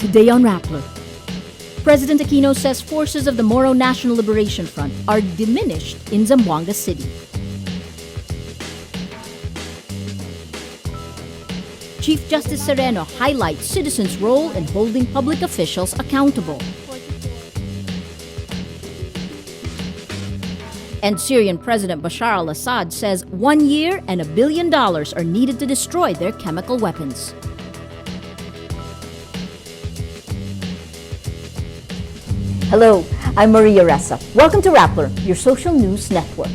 Today on Rappler, President Aquino says forces of the Moro National Liberation Front are diminished in Zamboanga City. Chief Justice Sereno highlights citizens' role in holding public officials accountable. And Syrian President Bashar al-Assad says 1 year and $1 billion are needed to destroy their chemical weapons. Hello, I'm Maria Ressa. Welcome to Rappler, your social news network.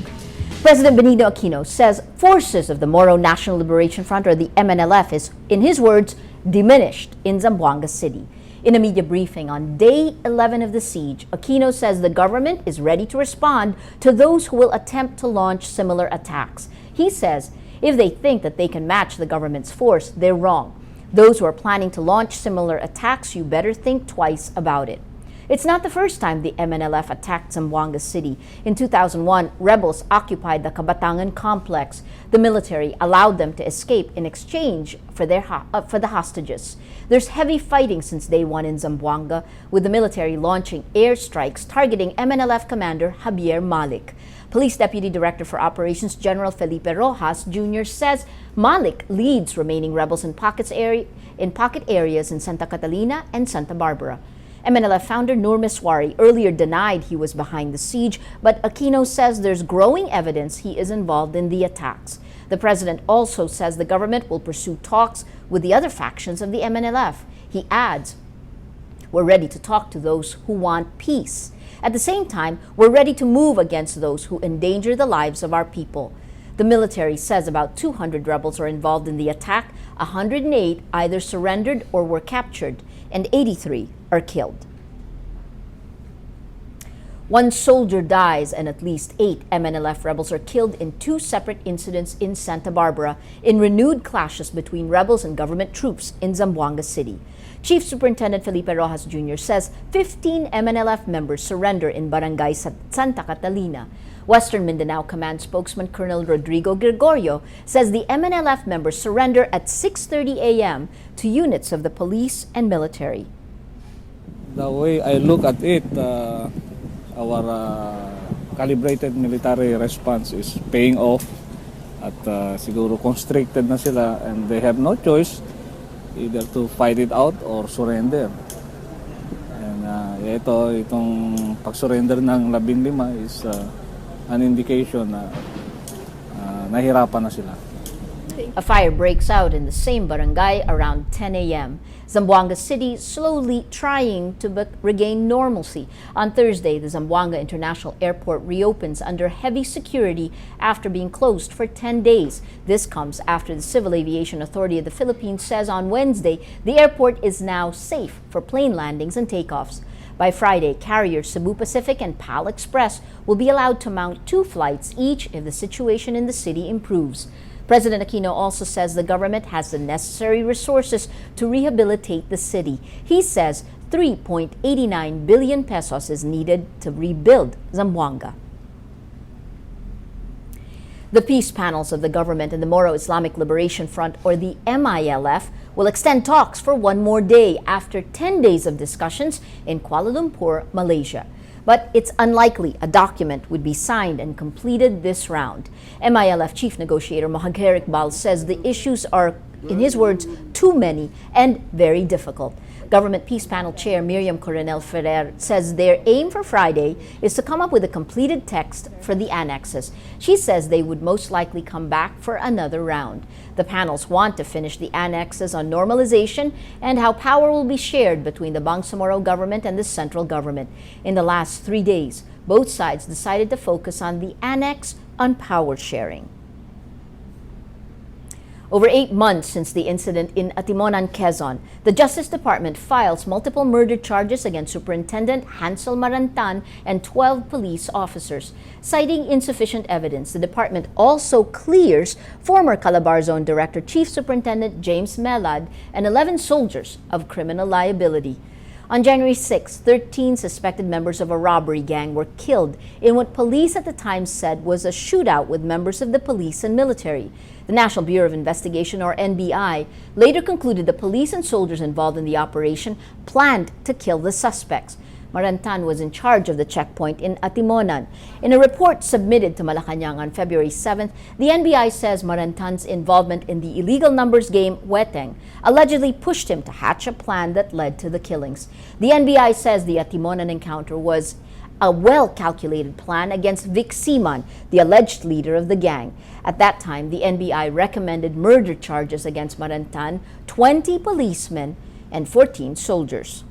President Benigno Aquino says forces of the Moro National Liberation Front, or the MNLF, is, in his words, diminished in Zamboanga City. In a media briefing on day 11 of the siege, Aquino says the government is ready to respond to those who will attempt to launch similar attacks. He says if they think that they can match the government's force, they're wrong. Those who are planning to launch similar attacks, you better think twice about it. It's not the first time the MNLF attacked Zamboanga City. In 2001, rebels occupied the Kabatangan complex. The military allowed them to escape in exchange for the hostages. There's heavy fighting since day one in Zamboanga, with the military launching airstrikes targeting MNLF commander Javier Malik. Police Deputy Director for Operations General Felipe Rojas Jr. says Malik leads remaining rebels in pocket areas in Santa Catalina and Santa Barbara. MNLF founder Nur Miswari earlier denied he was behind the siege, but Aquino says there's growing evidence he is involved in the attacks. The president also says the government will pursue talks with the other factions of the MNLF. He adds, "We're ready to talk to those who want peace. At the same time, we're ready to move against those who endanger the lives of our people." The military says about 200 rebels are involved in the attack. 108 either surrendered or were captured, and 83 are killed. One soldier dies and at least 8 MNLF rebels are killed in 2 separate incidents in Santa Barbara in renewed clashes between rebels and government troops in Zamboanga City. Chief Superintendent Felipe Rojas Jr. says 15 MNLF members surrender in Barangay Santa Catalina. Western Mindanao Command spokesman Colonel Rodrigo Gregorio says the MNLF members surrender at 6:30 a.m. to units of the police and military. The way I look at it, our calibrated military response is paying off at siguro constricted na sila and they have no choice either to fight it out or surrender. And itong pag-surrender ng 15 is an indication na nahirapan na sila. A fire breaks out in the same barangay around 10 a.m. Zamboanga City slowly trying to regain normalcy. On Thursday, the Zamboanga International Airport reopens under heavy security after being closed for 10 days. This comes after the Civil Aviation Authority of the Philippines says on Wednesday the airport is now safe for plane landings and takeoffs. By Friday, carriers Cebu Pacific and PAL Express will be allowed to mount 2 flights each if the situation in the city improves. President Aquino also says the government has the necessary resources to rehabilitate the city. He says 3.89 billion pesos is needed to rebuild Zamboanga. The peace panels of the government and the Moro Islamic Liberation Front, or the MILF, will extend talks for 1 more day after 10 days of discussions in Kuala Lumpur, Malaysia. But it's unlikely a document would be signed and completed this round. MILF Chief Negotiator Mohaghir Iqbal says the issues are, in his words, too many and very difficult. Government Peace Panel Chair Miriam Coronel Ferrer says their aim for Friday is to come up with a completed text for the annexes. She says they would most likely come back for another round. The panels want to finish the annexes on normalization and how power will be shared between the Bangsamoro government and the central government. In the last 3 days, both sides decided to focus on the annex on power sharing. Over 8 months since the incident in Atimonan, Quezon, the Justice Department files multiple murder charges against Superintendent Hansel Marantan and 12 police officers. Citing insufficient evidence, the department also clears former Calabar Zone Director Chief Superintendent James Melad and 11 soldiers of criminal liability. On January 6, 13 suspected members of a robbery gang were killed in what police at the time said was a shootout with members of the police and military. The National Bureau of Investigation, or NBI, later concluded the police and soldiers involved in the operation planned to kill the suspects. Marantan was in charge of the checkpoint in Atimonan. In a report submitted to Malacanang on February 7th, the NBI says Marantan's involvement in the illegal numbers game Weteng allegedly pushed him to hatch a plan that led to the killings. The NBI says the Atimonan encounter was a well-calculated plan against Vic Siman, the alleged leader of the gang. At that time, the NBI recommended murder charges against Marantan, 20 policemen, and 14 soldiers.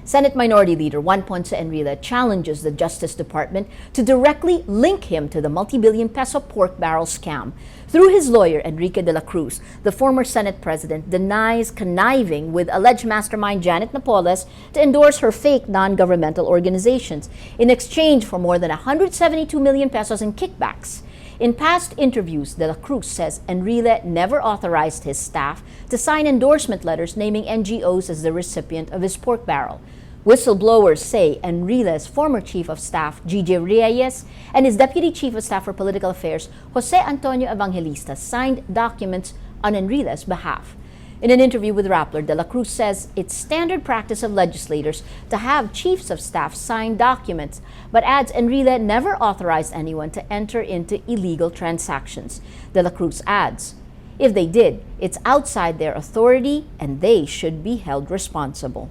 Senate Minority Leader Juan Ponce Enrile challenges the Justice Department to directly link him to the multi-billion peso pork barrel scam. Through his lawyer, Enrique de la Cruz, the former Senate President denies conniving with alleged mastermind Janet Napoles to endorse her fake non-governmental organizations in exchange for more than 172 million pesos in kickbacks. In past interviews, de la Cruz says Enrile never authorized his staff to sign endorsement letters naming NGOs as the recipient of his pork barrel. Whistleblowers say Enrile's former Chief of Staff, G.J. Reyes, and his Deputy Chief of Staff for Political Affairs, Jose Antonio Evangelista, signed documents on Enrile's behalf. In an interview with Rappler, de la Cruz says it's standard practice of legislators to have chiefs of staff sign documents, but adds Enrile never authorized anyone to enter into illegal transactions. De la Cruz adds, if they did, it's outside their authority and they should be held responsible.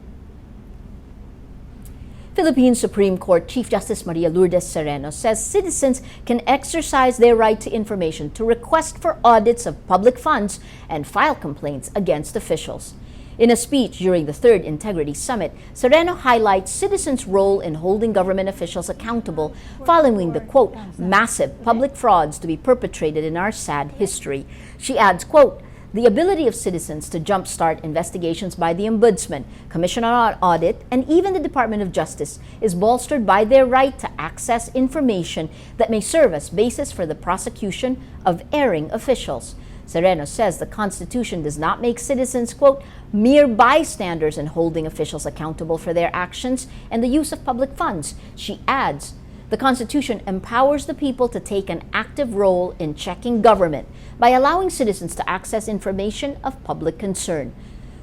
Philippine Supreme Court Chief Justice Maria Lourdes Sereno says citizens can exercise their right to information to request for audits of public funds and file complaints against officials. In a speech during the Third Integrity Summit, Sereno highlights citizens' role in holding government officials accountable following the, quote, massive public frauds to be perpetrated in our sad history. She adds, quote, the ability of citizens to jumpstart investigations by the Ombudsman, Commission on Audit, and even the Department of Justice is bolstered by their right to access information that may serve as basis for the prosecution of erring officials. Sereno says the Constitution does not make citizens, quote, mere bystanders in holding officials accountable for their actions and the use of public funds. She adds, the Constitution empowers the people to take an active role in checking government by allowing citizens to access information of public concern.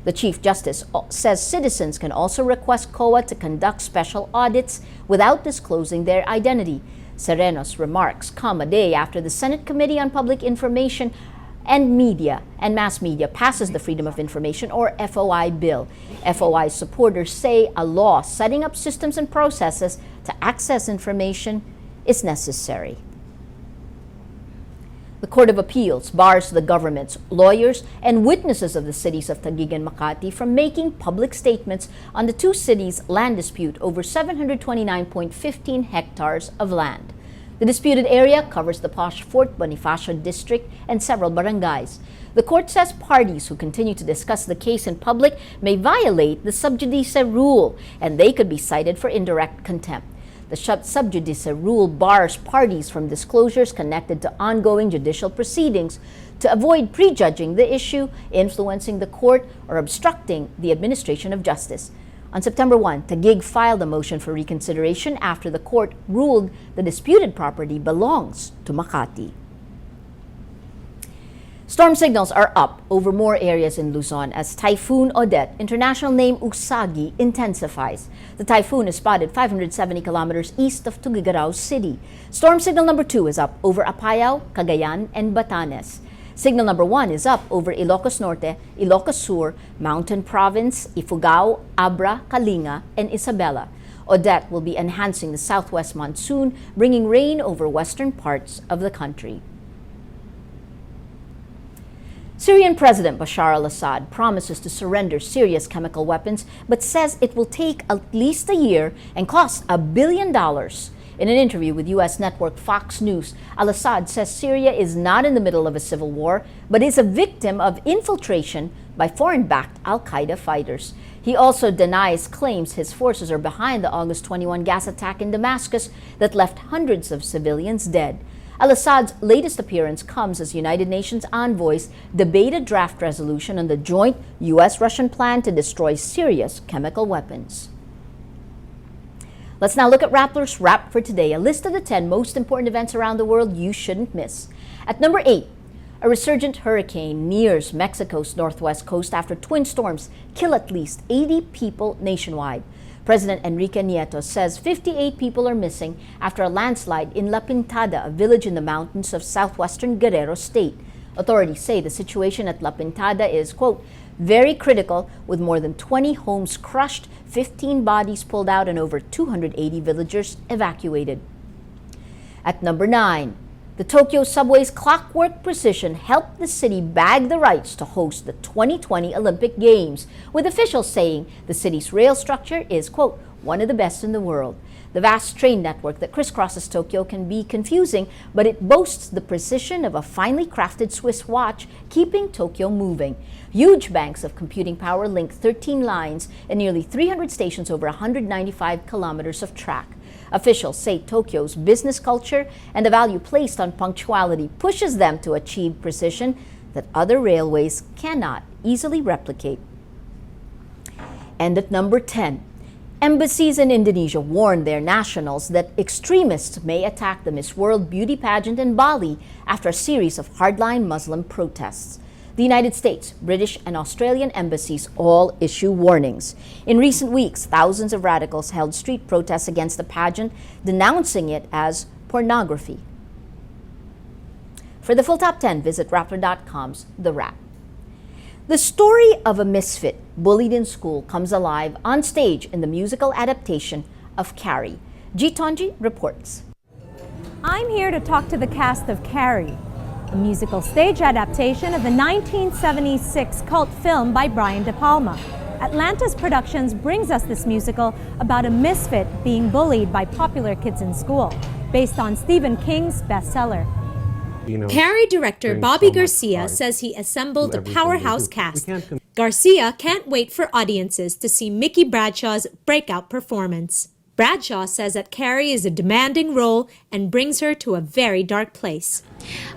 The Chief Justice says citizens can also request COA to conduct special audits without disclosing their identity. Sereno's remarks come a day after the Senate Committee on Public Information and Media and Mass Media passes the Freedom of Information, or FOI, bill. FOI supporters say a law setting up systems and processes to access information is necessary. The Court of Appeals bars the governments, lawyers, and witnesses of the cities of Taguig and Makati from making public statements on the two cities' land dispute over 729.15 hectares of land. The disputed area covers the posh Fort Bonifacio district and several barangays. The court says parties who continue to discuss the case in public may violate the sub judice rule, and they could be cited for indirect contempt. The sub judice rule bars parties from disclosures connected to ongoing judicial proceedings to avoid prejudging the issue, influencing the court, or obstructing the administration of justice. On September 1, Taguig filed a motion for reconsideration after the court ruled the disputed property belongs to Makati. Storm signals are up over more areas in Luzon as Typhoon Odet, international name Usagi, intensifies. The typhoon is spotted 570 kilometers east of Tuguegarao City. Storm signal number 2 is up over Apayao, Cagayan, and Batanes. Signal number 1 is up over Ilocos Norte, Ilocos Sur, Mountain Province, Ifugao, Abra, Kalinga, and Isabela. Odet will be enhancing the southwest monsoon, bringing rain over western parts of the country. Syrian President Bashar al-Assad promises to surrender Syria's chemical weapons, but says it will take at least a year and cost $1 billion. In an interview with U.S. network Fox News, al-Assad says Syria is not in the middle of a civil war, but is a victim of infiltration by foreign-backed al-Qaeda fighters. He also denies claims his forces are behind the August 21 gas attack in Damascus that left hundreds of civilians dead. Al-Assad's latest appearance comes as United Nations envoys debate a draft resolution on the joint U.S.-Russian plan to destroy Syria's chemical weapons. Let's now look at Rappler's Wrap for today, a list of the 10 most important events around the world you shouldn't miss. At number 8, a resurgent hurricane nears Mexico's northwest coast after twin storms kill at least 80 people nationwide. President Enrique Nieto says 58 people are missing after a landslide in La Pintada, a village in the mountains of southwestern Guerrero State. Authorities say the situation at La Pintada is, quote, very critical, with more than 20 homes crushed, 15 bodies pulled out, and over 280 villagers evacuated. At number 9, the Tokyo subway's clockwork precision helped the city bag the rights to host the 2020 Olympic Games, with officials saying the city's rail structure is, quote, one of the best in the world. The vast train network that crisscrosses Tokyo can be confusing, but it boasts the precision of a finely crafted Swiss watch, keeping Tokyo moving. Huge banks of computing power link 13 lines and nearly 300 stations over 195 kilometers of track. Officials say Tokyo's business culture and the value placed on punctuality pushes them to achieve precision that other railways cannot easily replicate. And at number 10, embassies in Indonesia warned their nationals that extremists may attack the Miss World beauty pageant in Bali after a series of hardline Muslim protests. The United States, British, and Australian embassies all issue warnings. In recent weeks, thousands of radicals held street protests against the pageant, denouncing it as pornography. For the full top 10, visit Rappler.com's The Wrap. The story of a misfit bullied in school comes alive on stage in the musical adaptation of Carrie. Jitonji reports. I'm here to talk to the cast of Carrie, a musical stage adaptation of the 1976 cult film by Brian De Palma. Atlantis Productions brings us this musical about a misfit being bullied by popular kids in school, based on Stephen King's bestseller. Carrie director Bobby Garcia says he assembled a powerhouse cast. Garcia can't wait for audiences to see Mickey Bradshaw's breakout performance. Bradshaw says that Carrie is a demanding role and brings her to a very dark place.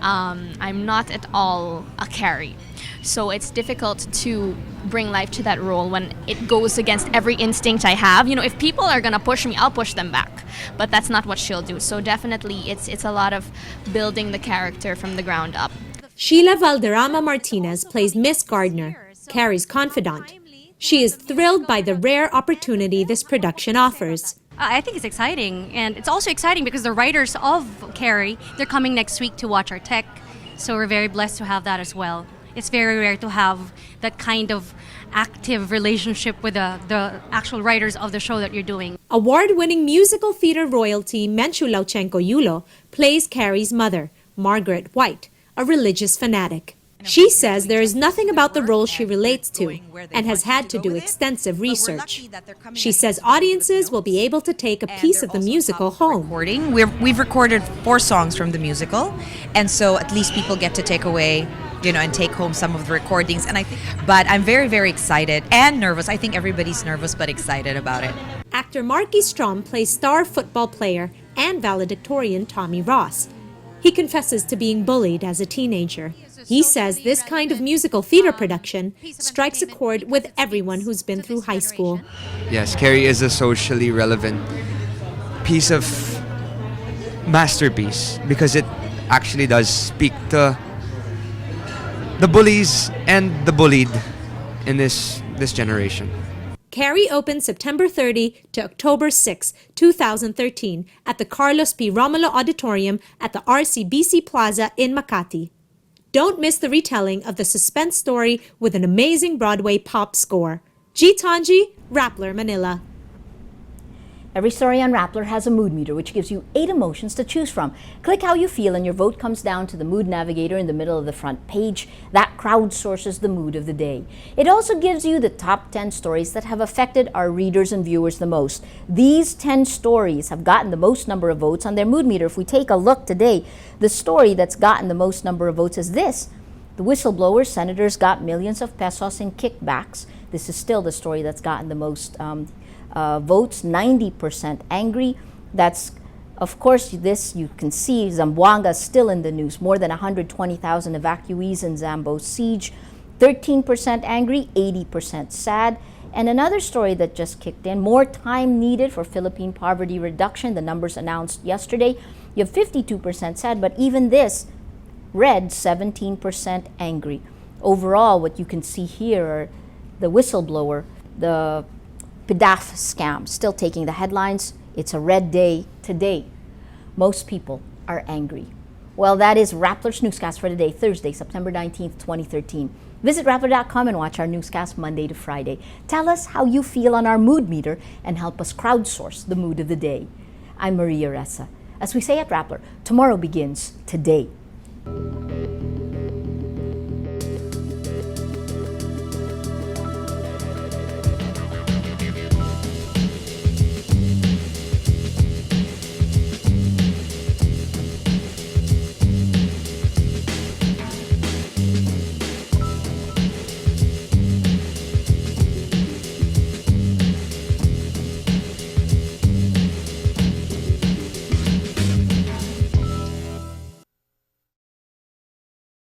I'm not at all a Carrie, so it's difficult to bring life to that role when it goes against every instinct I have. You know, if people are gonna push me, I'll push them back, but that's not what she'll do. So definitely it's a lot of building the character from the ground up. Sheila Valderrama Martinez plays Miss Gardner, Carrie's confidant. She is thrilled by the rare opportunity this production offers. I think it's exciting, and it's also exciting because the writers of Carrie, they're coming next week to watch our tech, so we're very blessed to have that as well. It's very rare to have that kind of active relationship with the actual writers of the show that you're doing. Award-winning musical theater royalty Menchu Lauchenko Yulo plays Carrie's mother, Margaret White, a religious fanatic. She says there is nothing about the role she relates to and has had to do extensive research. She says audiences will be able to take a piece of the musical home. We've recorded 4 songs from the musical, and so at least people get to take away, and take home some of the recordings. But I'm very, very excited and nervous. I think everybody's nervous but excited about it. Actor Marky Strom plays star football player and valedictorian Tommy Ross. He confesses to being bullied as a teenager. He says this kind of musical theater production strikes a chord with everyone who's been through high school. Yes, Carrie is a socially relevant piece of masterpiece because it actually does speak to the bullies and the bullied in this generation. Carrie opens September 30 to October 6, 2013 at the Carlos P. Romulo Auditorium at the RCBC Plaza in Makati. Don't miss the retelling of the suspense story with an amazing Broadway pop score. Jitonji, Rappler, Manila. Every story on Rappler has a mood meter, which gives you 8 emotions to choose from. Click how you feel and your vote comes down to the mood navigator in the middle of the front page. That crowdsources the mood of the day. It also gives you the top 10 stories that have affected our readers and viewers the most. These 10 stories have gotten the most number of votes on their mood meter. If we take a look today, the story that's gotten the most number of votes is this. The whistleblower senators got millions of pesos in kickbacks. This is still the story that's gotten the most votes, 90% angry. That's Of course, this you can see, Zamboanga is still in the news. More than 120,000 evacuees in Zambo's siege. 13% angry, 80% sad. And another story that just kicked in, more time needed for Philippine poverty reduction. The numbers announced yesterday. You have 52% sad, but even this, red, 17% angry. Overall, what you can see here are the whistleblower, the PDAF scam, still taking the headlines. It's a red day today. Most people are angry. Well, that is Rappler's Newscast for today, Thursday, September 19th, 2013. Visit Rappler.com and watch our newscast Monday to Friday. Tell us how you feel on our mood meter and help us crowdsource the mood of the day. I'm Maria Ressa. As we say at Rappler, tomorrow begins today.